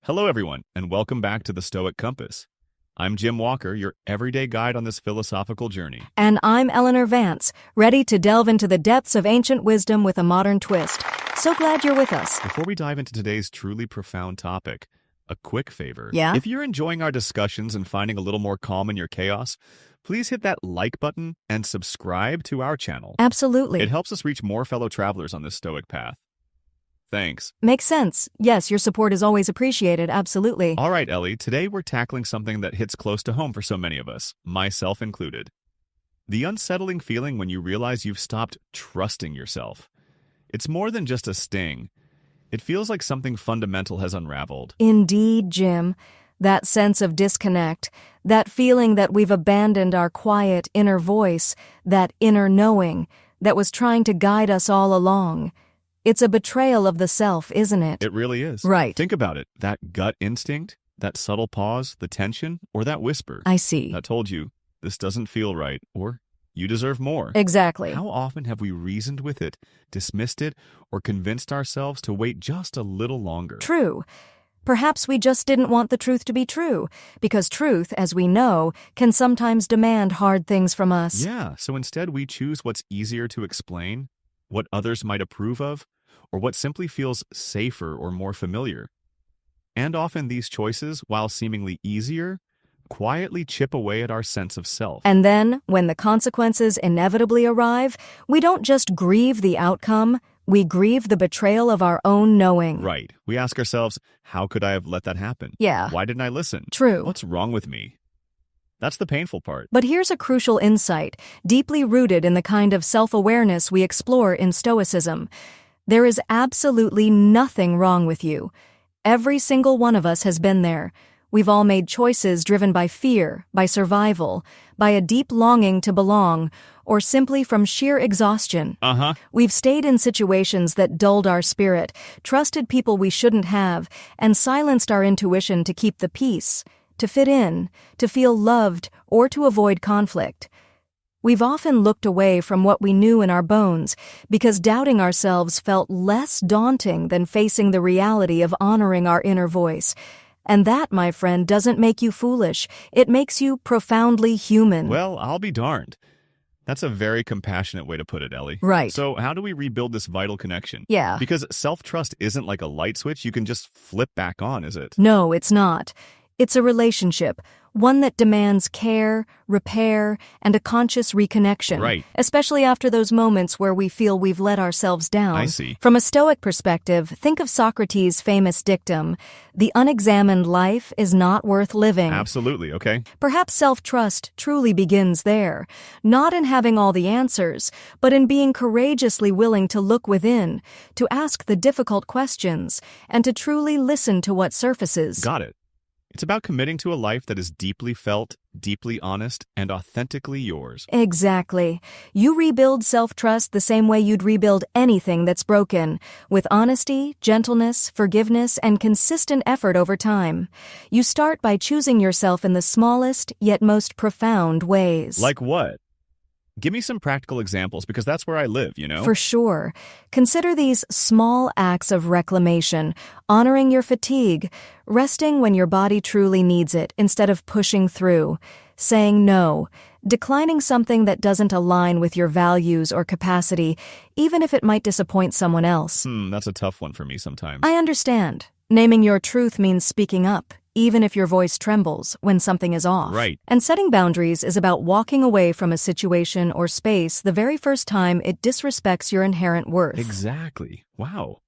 Hello, everyone, and welcome back to the Stoic Compass. I'm Jim Walker, your everyday guide on this philosophical journey. And I'm Eleanor Vance, ready to delve into the depths of ancient wisdom with a modern twist. So glad you're with us. Before we dive into today's truly profound topic, a quick favor. Yeah? If you're enjoying our discussions and finding a little more calm in your chaos, please hit that like button and subscribe to our channel. Absolutely. It helps us reach more fellow travelers on this Stoic path. Thanks. Makes sense. Yes, your support is always appreciated, absolutely. All right, Ellie, today we're tackling something that hits close to home for so many of us, myself included. The unsettling feeling when you realize you've stopped trusting yourself. It's more than just a sting. It feels like something fundamental has unraveled. Indeed, Jim. That sense of disconnect, that feeling that we've abandoned our quiet inner voice, that inner knowing that was trying to guide us all along. It's a betrayal of the self, isn't it? It really is. Right. Think about it. That gut instinct, that subtle pause, the tension, or that whisper. I see. That told you, this doesn't feel right, or you deserve more. Exactly. How often have we reasoned with it, dismissed it, or convinced ourselves to wait just a little longer? True. Perhaps we just didn't want the truth to be true, because truth, as we know, can sometimes demand hard things from us. Yeah, so instead we choose what's easier to explain, what others might approve of, or what simply feels safer or more familiar. And often these choices, while seemingly easier, quietly chip away at our sense of self. And then, when the consequences inevitably arrive, we don't just grieve the outcome, we grieve the betrayal of our own knowing. Right. We ask ourselves, how could I have let that happen? Yeah. Why didn't I listen? True. What's wrong with me? That's the painful part. But here's a crucial insight, deeply rooted in the kind of self-awareness we explore in Stoicism. There is absolutely nothing wrong with you. Every single one of us has been there. We've all made choices driven by fear, by survival, by a deep longing to belong, or simply from sheer exhaustion. We've stayed in situations that dulled our spirit, trusted people we shouldn't have, and silenced our intuition to keep the peace, to fit in, to feel loved, or to avoid conflict. We've often looked away from what we knew in our bones because doubting ourselves felt less daunting than facing the reality of honoring our inner voice. And that, my friend, doesn't make you foolish. It makes you profoundly human. Well, I'll be darned. That's a very compassionate way to put it, Ellie. Right. So how do we rebuild this vital connection? Yeah. Because self-trust isn't like a light switch you can just flip back on, is it? No, it's not. It's a relationship, one that demands care, repair, and a conscious reconnection. Right. Especially after those moments where we feel we've let ourselves down. I see. From a Stoic perspective, think of Socrates' famous dictum, "The unexamined life is not worth living." Absolutely, okay? Perhaps self-trust truly begins there, not in having all the answers, but in being courageously willing to look within, to ask the difficult questions, and to truly listen to what surfaces. Got it. It's about committing to a life that is deeply felt, deeply honest, and authentically yours. Exactly. You rebuild self-trust the same way you'd rebuild anything that's broken, with honesty, gentleness, forgiveness, and consistent effort over time. You start by choosing yourself in the smallest yet most profound ways. Like what? Give me some practical examples, because that's where I live, you know? For sure. Consider these small acts of reclamation, honoring your fatigue, resting when your body truly needs it instead of pushing through, saying no, declining something that doesn't align with your values or capacity, even if it might disappoint someone else. That's a tough one for me sometimes. I understand. Naming your truth means speaking up, even if your voice trembles when something is off. Right. And setting boundaries is about walking away from a situation or space the very first time it disrespects your inherent worth. Exactly. Wow.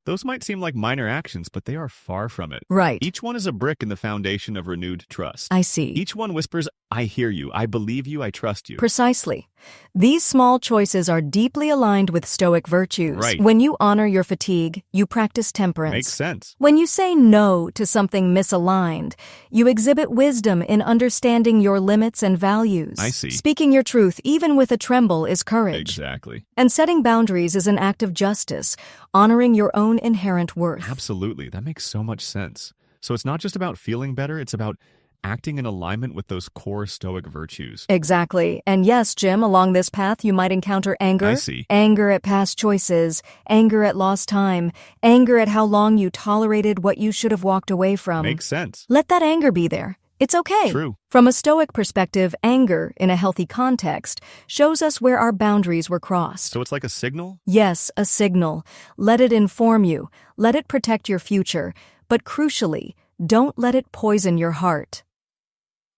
Those might seem like minor actions, but they are far from it. Right. Each one is a brick in the foundation of renewed trust. I see. Each one whispers, I hear you, I believe you, I trust you. Precisely. These small choices are deeply aligned with Stoic virtues. Right. When you honor your fatigue, you practice temperance. Makes sense. When you say no to something misaligned, you exhibit wisdom in understanding your limits and values. I see. Speaking your truth, even with a tremble, is courage. Exactly. And setting boundaries is an act of justice, honoring your own inherent worth. Absolutely. That makes so much sense. So it's not just about feeling better, it's about acting in alignment with those core Stoic virtues. Exactly. And yes, Jim, along this path you might encounter anger. I see. Anger at past choices, anger at lost time, anger at how long you tolerated what you should have walked away from. Makes sense. Let that anger be there. It's okay. True. From a Stoic perspective, anger, in a healthy context, shows us where our boundaries were crossed. So it's like a signal? Yes, a signal. Let it inform you. Let it protect your future. But crucially, don't let it poison your heart.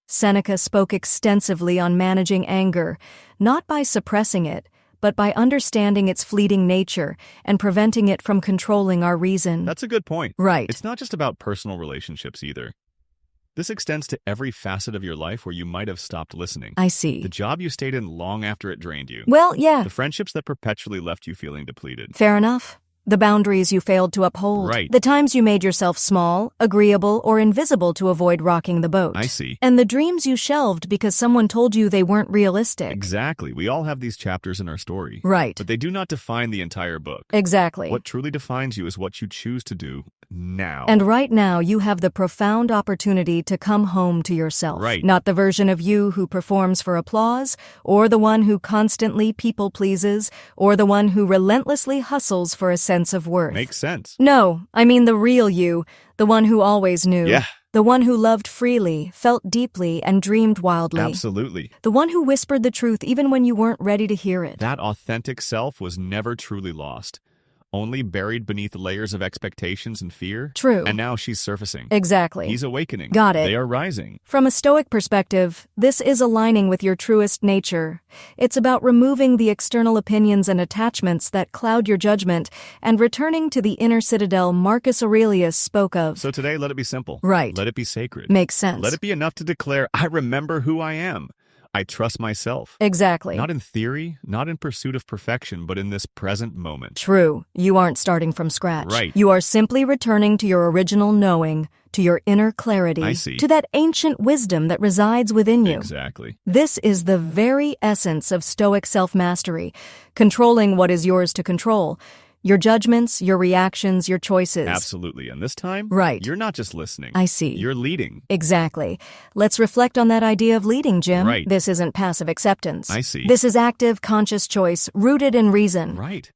Seneca spoke extensively on managing anger, not by suppressing it, but by understanding its fleeting nature and preventing it from controlling our reason. That's a good point. Right. It's not just about personal relationships either. This extends to every facet of your life where you might have stopped listening. I see. The job you stayed in long after it drained you. Well, yeah. The friendships that perpetually left you feeling depleted. Fair enough. The boundaries you failed to uphold. Right. The times you made yourself small, agreeable, or invisible to avoid rocking the boat. I see. And the dreams you shelved because someone told you they weren't realistic. Exactly. We all have these chapters in our story. Right. But they do not define the entire book. Exactly. What truly defines you is what you choose to do now. And right now, you have the profound opportunity to come home to yourself. Right. Not the version of you who performs for applause, or the one who constantly people pleases, or the one who relentlessly hustles for a sense of worth. Makes sense. No, I mean the real you, the one who always knew. Yeah. The one who loved freely, felt deeply, and dreamed wildly. Absolutely. The one who whispered the truth even when you weren't ready to hear it. That authentic self was never truly lost. Only buried beneath layers of expectations and fear. True. And now she's surfacing. Exactly. He's awakening. Got it. They are rising. From a Stoic perspective, this is aligning with your truest nature. It's about removing the external opinions and attachments that cloud your judgment and returning to the inner citadel Marcus Aurelius spoke of. So today, let it be simple. Right. Let it be sacred. Makes sense. Let it be enough to declare, I remember who I am. I trust myself. Exactly. Not in theory, not in pursuit of perfection, but in this present moment. True. You aren't starting from scratch. Right. You are simply returning to your original knowing, to your inner clarity, I see. to that ancient wisdom that resides within you. Exactly. This is the very essence of Stoic self-mastery, controlling what is yours to control. Your judgments, your reactions, your choices. Absolutely. And this time, Right. You're not just listening. I see. You're leading. Exactly. Let's reflect on that idea of leading, Jim. Right. This isn't passive acceptance. I see. This is active, conscious choice, rooted in reason. Right.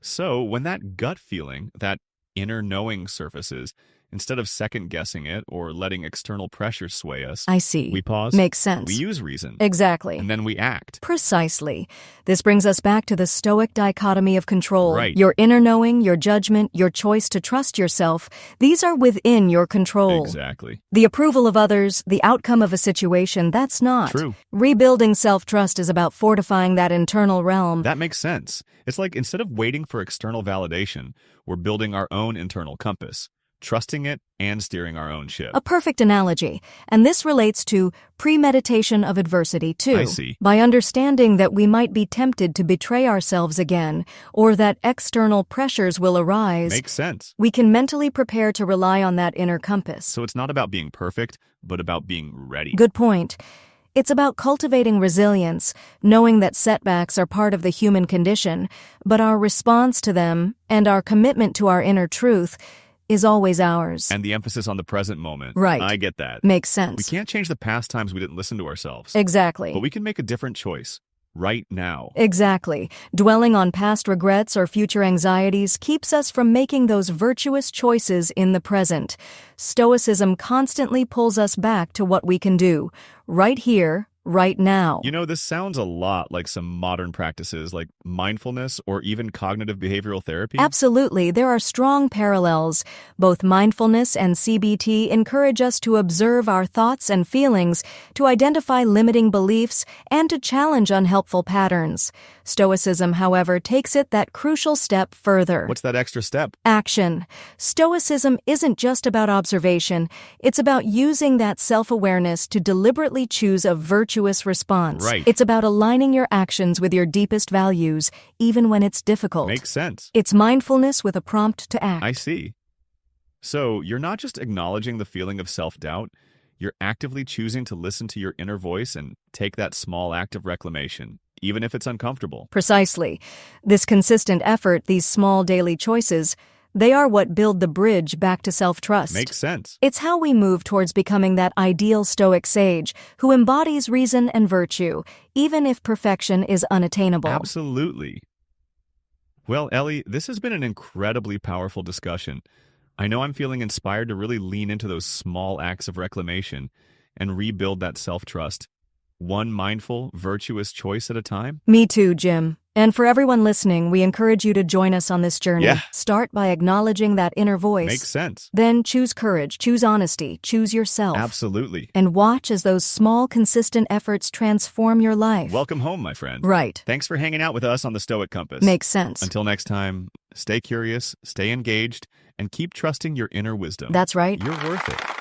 So when that gut feeling, that inner knowing surfaces, instead of second-guessing it or letting external pressures sway us, I see. we pause. Makes sense. We use reason. Exactly. And then we act. Precisely. This brings us back to the Stoic dichotomy of control. Right. Your inner knowing, your judgment, your choice to trust yourself, these are within your control. Exactly. The approval of others, the outcome of a situation, that's not. True. Rebuilding self-trust is about fortifying that internal realm. That makes sense. It's like instead of waiting for external validation, we're building our own internal compass, trusting it and steering our own ship. A perfect analogy, and this relates to premeditation of adversity too. I see. By understanding that we might be tempted to betray ourselves again, or that external pressures will arise, Makes sense. we can mentally prepare to rely on that inner compass. So it's not about being perfect, but about being ready. Good point. It's about cultivating resilience, knowing that setbacks are part of the human condition, but our response to them and our commitment to our inner truth is always ours. And the emphasis on the present moment. Right. I get that. Makes We sense. can't change the past times we didn't listen to ourselves. Exactly. But we can make a different choice right now. Exactly. Dwelling on past regrets or future anxieties keeps us from making those virtuous choices in the present. Stoicism constantly pulls us back to what we can do, right here, right now. You know, this sounds a lot like some modern practices like mindfulness or even cognitive behavioral therapy. Absolutely, there are strong parallels. Both mindfulness and CBT encourage us to observe our thoughts and feelings, to identify limiting beliefs, and to challenge unhelpful patterns. Stoicism, however, takes it that crucial step further. What's that extra step? Action. Stoicism isn't just about observation, it's about using that self-awareness to deliberately choose a virtuous response. Right. It's about aligning your actions with your deepest values, even when it's difficult. Makes sense. It's mindfulness with a prompt to act. I see. So you're not just acknowledging the feeling of self-doubt, you're actively choosing to listen to your inner voice and take that small act of reclamation, even if it's uncomfortable. Precisely. This consistent effort, these small daily choices, They are what build the bridge back to self-trust. Makes sense. It's how we move towards becoming that ideal Stoic sage who embodies reason and virtue, even if perfection is unattainable. Absolutely. Well, Ellie, this has been an incredibly powerful discussion. I know I'm feeling inspired to really lean into those small acts of reclamation and rebuild that self-trust, one mindful, virtuous choice at a time. Me too, Jim. And for everyone listening, we encourage you to join us on this journey. Yeah. Start by acknowledging that inner voice. Makes sense. Then choose courage, choose honesty, choose yourself. Absolutely. And watch as those small, consistent efforts transform your life. Welcome home, my friend. Right. Thanks for hanging out with us on the Stoic Compass. Makes sense. Until next time, stay curious, stay engaged, and keep trusting your inner wisdom. That's right. You're worth it.